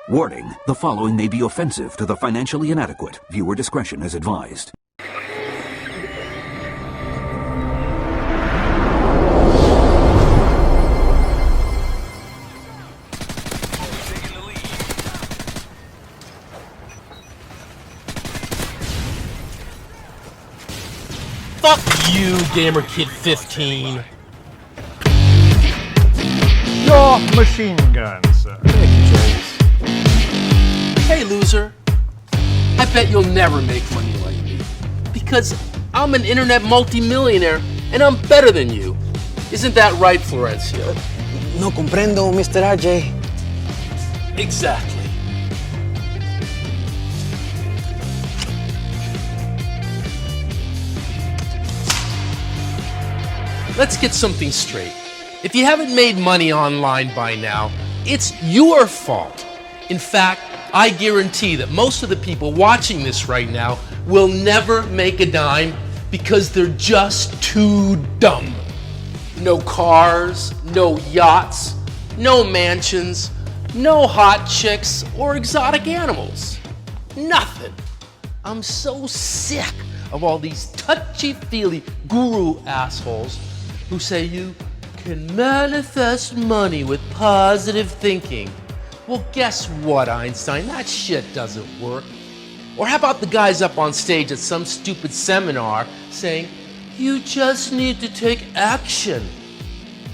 Warning, the following may be offensive to the financially inadequate. Viewer discretion is advised. Fuck you, Gamer Kid 15. Your machine gun, sir. Thank you, James. Hey, loser. I bet you'll never make money like me. Because I'm an internet multimillionaire and I'm better than you. Isn't that right, Florencio? No comprendo, Mr. RJ. Exactly. Let's get something straight. If you haven't made money online by now, it's your fault. In fact, I guarantee that most of the people watching this right now will never make a dime because they're just too dumb. No cars, no yachts, no mansions, no hot chicks or exotic animals. Nothing. I'm so sick of all these touchy-feely guru assholes who say you can manifest money with positive thinking. Well, guess what, Einstein? That shit doesn't work. Or how about the guys up on stage at some stupid seminar saying, you just need to take action.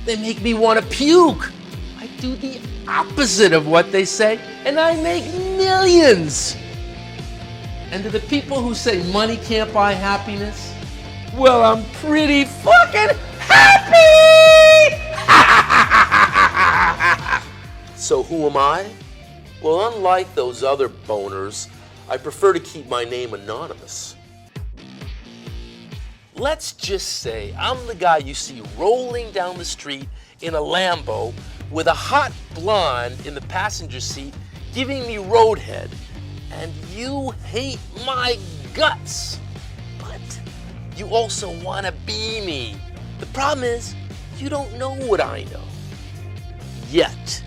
They make me want to puke. I do the opposite of what they say, and I make millions. And to the people who say money can't buy happiness, well, I'm pretty fucking happy! So who am I? Well, unlike those other boners, I prefer to keep my name anonymous. Let's just say I'm the guy you see rolling down the street in a Lambo with a hot blonde in the passenger seat giving me roadhead, and you hate my guts. But you also want to be me. The problem is, you don't know what I know. Yet.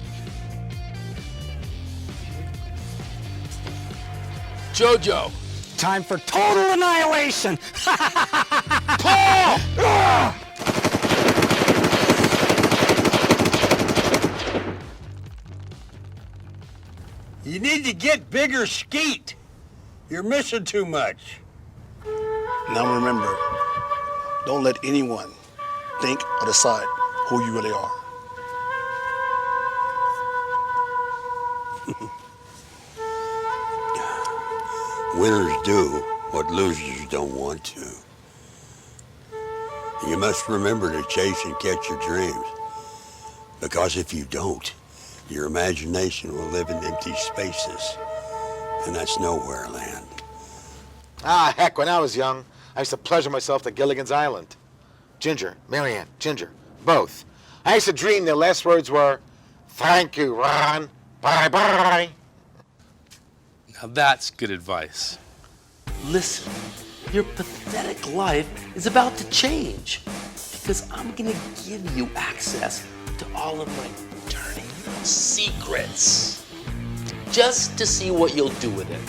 Jojo. Time for total annihilation! Paul! You need to get bigger skeet. You're missing too much. Now remember, don't let anyone think or decide who you really are. Winners do what losers don't want to. You must remember to chase and catch your dreams. Because if you don't, your imagination will live in empty spaces. And that's nowhere land. Ah, heck, when I was young, I used to pleasure myself to Gilligan's Island. Ginger, Marianne, Ginger, both. I used to dream their last words were, thank you, Ron, bye-bye. Now that's good advice. Listen, your pathetic life is about to change because I'm gonna give you access to all of my dirty secrets just to see what you'll do with it.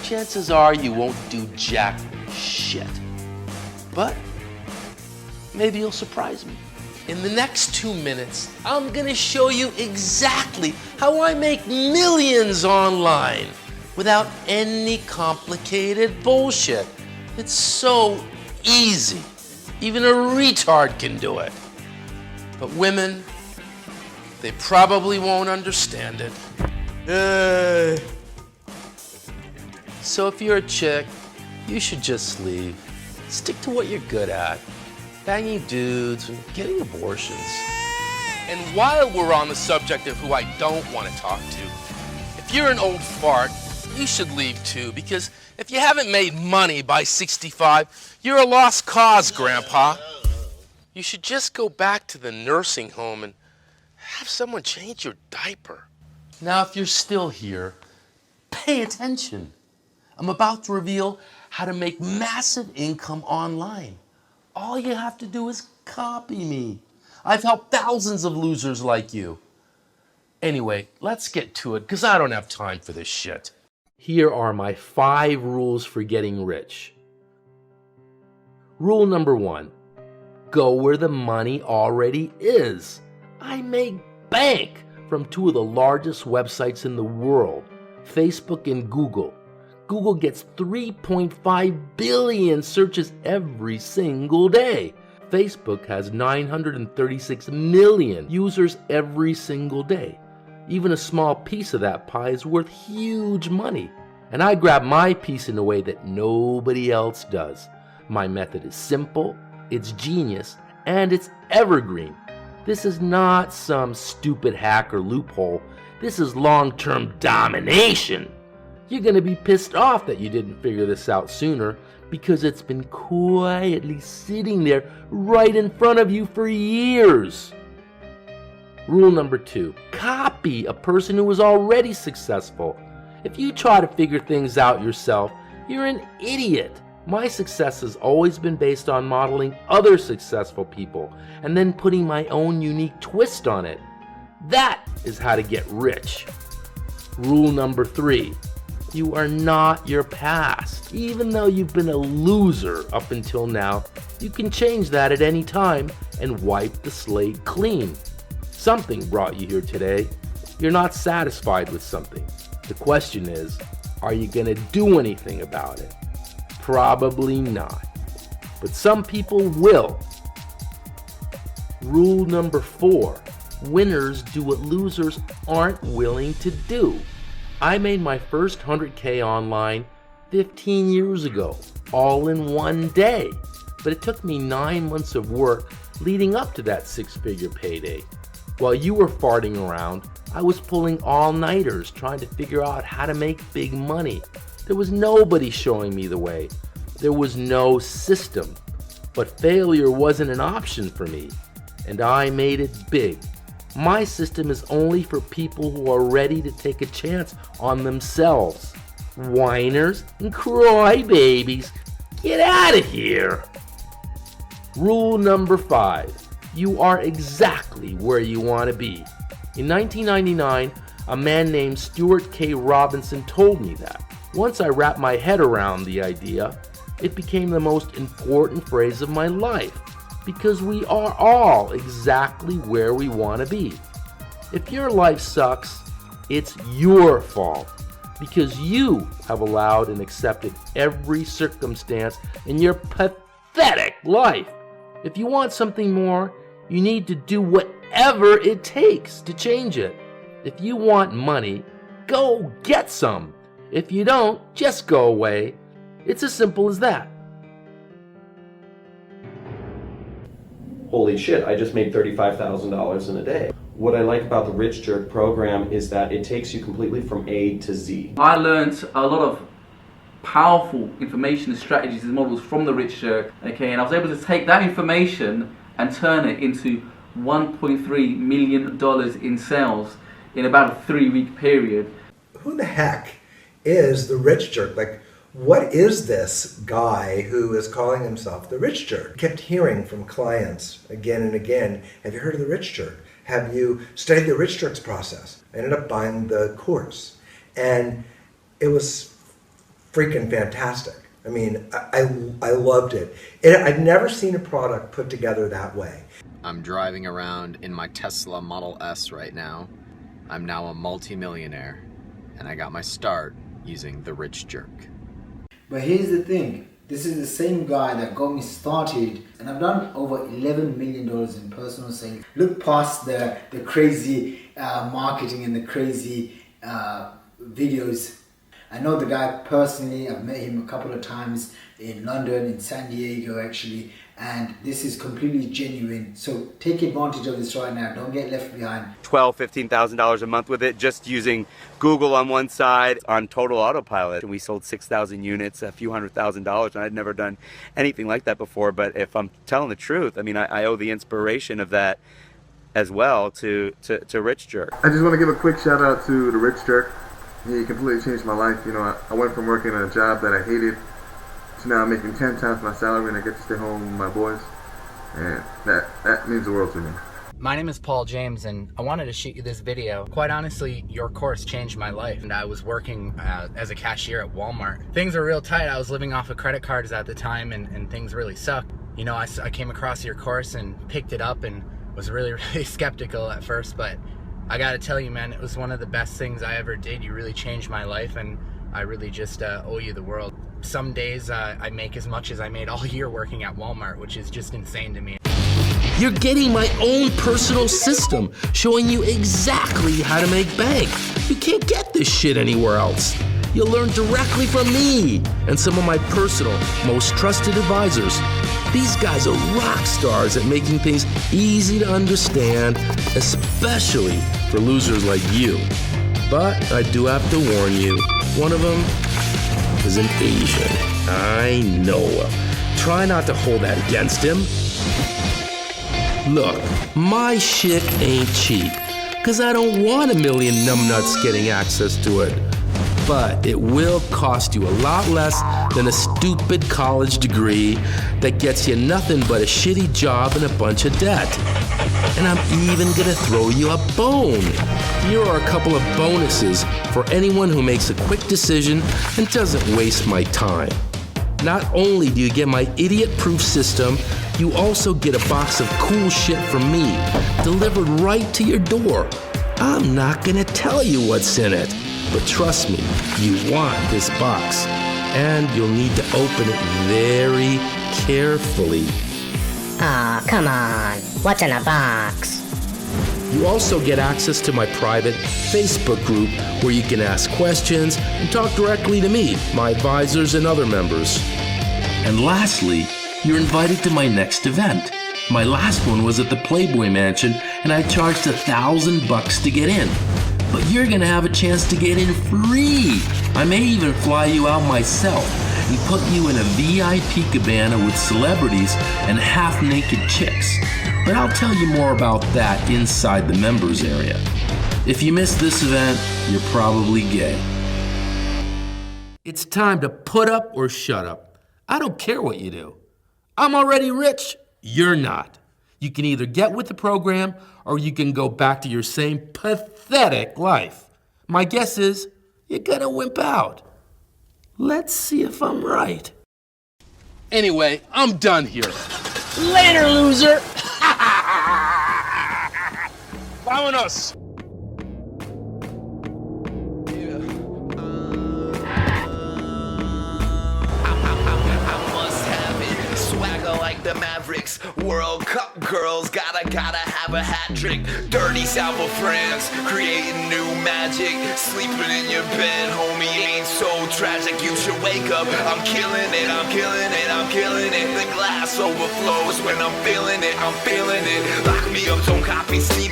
Chances are you won't do jack shit, but maybe you'll surprise me. In the next 2 minutes, I'm gonna show you exactly how I make millions online without any complicated bullshit. It's so easy. Even a retard can do it. But women, they probably won't understand it. So if you're a chick, you should just leave. Stick to what you're good at. Banging dudes and getting abortions. And while we're on the subject of who I don't want to talk to, if you're an old fart, you should leave too, because if you haven't made money by 65, you're a lost cause, Grandpa. You should just go back to the nursing home and have someone change your diaper. Now, if you're still here, pay attention. I'm about to reveal how to make massive income online. All you have to do is copy me. I've helped thousands of losers like you. Anyway, let's get to it, because I don't have time for this shit. Here are my 5 rules for getting rich. Rule number 1, go where the money already is. I make bank from 2 of the largest websites in the world, Facebook and Google. Google gets 3.5 billion searches every single day. Facebook has 936 million users every single day. Even a small piece of that pie is worth huge money. And I grab my piece in a way that nobody else does. My method is simple, it's genius, and it's evergreen. This is not some stupid hack or loophole. This is long-term domination. You're gonna be pissed off that you didn't figure this out sooner, because it's been quietly sitting there right in front of you for years. Rule number 2, copy a person who is already successful. If you try to figure things out yourself, you're an idiot. My success has always been based on modeling other successful people and then putting my own unique twist on it. That is how to get rich. Rule number 3, you are not your past. Even though you've been a loser up until now, you can change that at any time and wipe the slate clean. Something brought you here today. You're not satisfied with something. The question is, are you gonna do anything about it? Probably not. But some people will. Rule number 4, winners do what losers aren't willing to do. I made my first 100K online 15 years ago, all in one day. But it took me 9 months of work leading up to that 6-figure payday. While you were farting around, I was pulling all-nighters trying to figure out how to make big money. There was nobody showing me the way. There was no system. But failure wasn't an option for me, and I made it big. My system is only for people who are ready to take a chance on themselves. Whiners and crybabies, get out of here. Rule number 5, you are exactly where you want to be. In 1999, a man named Stuart K. Robinson told me that. Once I wrapped my head around the idea, it became the most important phrase of my life, because we are all exactly where we want to be. If your life sucks, it's your fault, because you have allowed and accepted every circumstance in your pathetic life. If you want something more, you need to do whatever it takes to change it. If you want money, go get some. If you don't, just go away. It's as simple as that. Holy shit, I just made $35,000 in a day. What I like about the Rich Jerk program is that it takes you completely from A to Z. I learned a lot of powerful information and strategies and models from the Rich Jerk, okay, and I was able to take that information and turn it into $1.3 million in sales in about a 3-week period. Who the heck is the Rich Jerk? Like, what is this guy who is calling himself the Rich Jerk? I kept hearing from clients again and again, have you heard of the Rich Jerk? Have you studied the Rich Jerk's process? I ended up buying the course, and it was freaking fantastic. I mean, I loved it. I'd never seen a product put together that way. I'm driving around in my Tesla Model S right now. I'm now a multi-millionaire, and I got my start using the Rich Jerk. But here's the thing, this is the same guy that got me started, and I've done over $11 million in personal sales. Look past the crazy marketing and the crazy videos. I know the guy personally, I've met him a couple of times in London, in San Diego actually, and this is completely genuine. So take advantage of this right now, don't get left behind. $12,000, $15,000 a month with it, just using Google on one side, on total autopilot. And we sold 6,000 units, a few $100,000, and I'd never done anything like that before. But if I'm telling the truth, I mean, I owe the inspiration of that as well to Rich Jerk. I just want to give a quick shout out to the Rich Jerk. He completely changed my life. You know, I went from working a job that I hated to now making 10 times my salary, and I get to stay home with my boys, and that means the world to me. My name is Paul James, and I wanted to shoot you this video. Quite honestly, your course changed my life, and I was working as a cashier at Walmart. Things were real tight. I was living off of credit cards at the time, and things really sucked. You know, I came across your course and picked it up and was really skeptical at first, but I gotta tell you, man, it was one of the best things I ever did. You really changed my life, and I really just owe you the world. Some days I make as much as I made all year working at Walmart, which is just insane to me. You're getting my own personal system, showing you exactly how to make bank. You can't get this shit anywhere else. You'll learn directly from me and some of my personal, most trusted advisors. These guys are rock stars at making things easy to understand, especially for losers like you. But I do have to warn you, one of them is an Asian. I know. Try not to hold that against him. Look, my shit ain't cheap, cause I don't want a million numbnuts getting access to it. But it will cost you a lot less than a stupid college degree that gets you nothing but a shitty job and a bunch of debt. And I'm even gonna throw you a bone. Here are a couple of bonuses for anyone who makes a quick decision and doesn't waste my time. Not only do you get my idiot-proof system, you also get a box of cool shit from me, delivered right to your door. I'm not gonna tell you what's in it, but trust me, you want this box, and you'll need to open it very carefully. Aw, come on. What's in a box? You also get access to my private Facebook group where you can ask questions and talk directly to me, my advisors, and other members. And lastly, you're invited to my next event. My last one was at the Playboy Mansion, and I charged $1,000 to get in. But you're gonna have a chance to get in free. I may even fly you out myself and put you in a VIP cabana with celebrities and half-naked chicks. But I'll tell you more about that inside the members area. If you miss this event, you're probably gay. It's time to put up or shut up. I don't care what you do. I'm already rich. You're not. You can either get with the program or you can go back to your same pathetic life. My guess is you're gonna wimp out. Let's see if I'm right. Anyway, I'm done here. Later, loser! Vámonos! Like the Mavericks, World Cup girls, gotta have a hat trick. Dirty South of France, creating new magic. Sleeping in your bed, homie, ain't so tragic. You should wake up, I'm killing it, I'm killing it, I'm killing it. The glass overflows when I'm feeling it, I'm feeling it. Lock me up, don't copy, see